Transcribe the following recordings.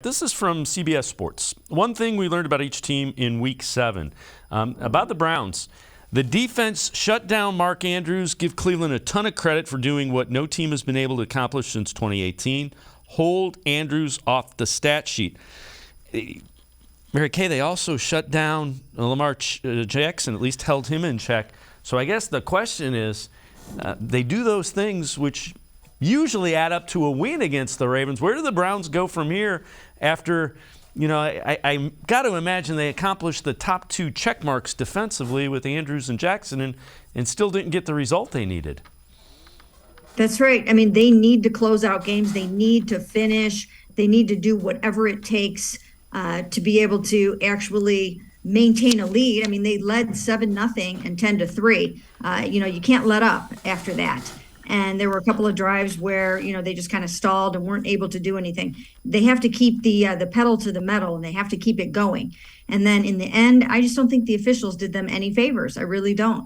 This is from CBS Sports. One thing we learned about each team in Week 7. About the Browns, the defense shut down Mark Andrews. Give Cleveland a ton of credit for doing what no team has been able to accomplish since 2018. Hold Andrews off the stat sheet. Mary Kay, they also shut down Lamar Jackson, at least held him in check. So I guess the question is, they do those things which usually add up to a win against the Ravens. Where do the Browns go from here after, I got to imagine they accomplished the top two check marks defensively with Andrews and Jackson and still didn't get the result they needed? That's right. I mean, they need to close out games. They need to finish. They need to do whatever it takes to be able to actually maintain a lead. I mean, they led 7-0 and 10-3. You can't let up after that. And there were a couple of drives where, they just kind of stalled and weren't able to do anything. They have to keep the pedal to the metal, and they have to keep it going. And then in the end, I just don't think the officials did them any favors. I really don't.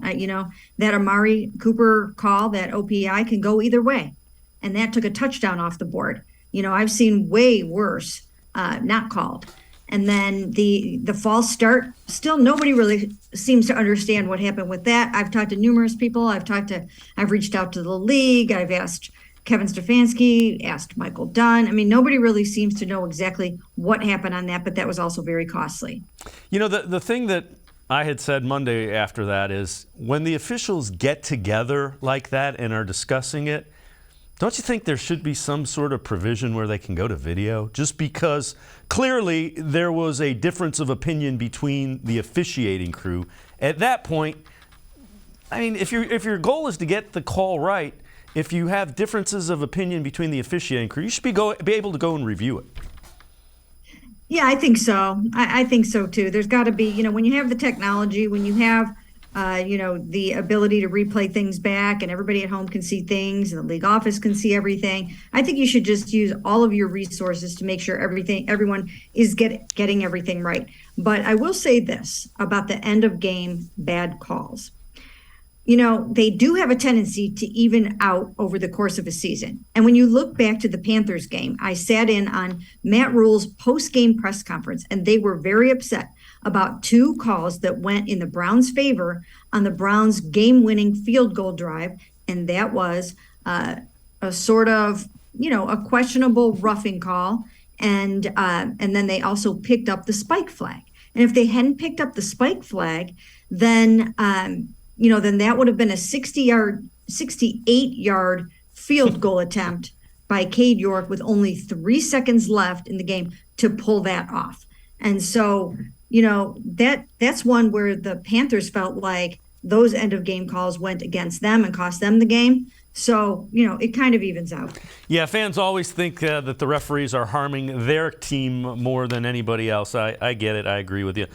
That Amari Cooper call, that OPI can go either way. And that took a touchdown off the board. I've seen way worse not called. And then the false start, still nobody really seems to understand what happened with that. I've talked to numerous people. I've reached out to the league. I've asked Kevin Stefanski, asked Michael Dunn. I mean, nobody really seems to know exactly what happened on that, but that was also very costly. The thing that I had said Monday after that is when the officials get together like that and are discussing it, don't you think there should be some sort of provision where they can go to video? Just because clearly there was a difference of opinion between the officiating crew. At that point, I mean, if your goal is to get the call right, if you have differences of opinion between the officiating crew, you should be able to go and review it. Yeah, I think so. I think so too. There's got to be, when you have the technology, when you have the ability to replay things back and everybody at home can see things and the league office can see everything. I think you should just use all of your resources to make sure everyone is getting everything right. But I will say this about the end of game bad calls. They do have a tendency to even out over the course of a season. And when you look back to the Panthers game, I sat in on Matt Rule's post-game press conference, and they were very upset about two calls that went in the Browns' favor on the Browns' game-winning field goal drive. And that was a sort of, a questionable roughing call. And then they also picked up the spike flag. And if they hadn't picked up the spike flag, then then that would have been a 68-yard field goal attempt by Cade York with only 3 seconds left in the game to pull that off. And so, that's one where the Panthers felt like those end of game calls went against them and cost them the game. So, it kind of evens out. Yeah, fans always think that the referees are harming their team more than anybody else. I get it. I agree with you.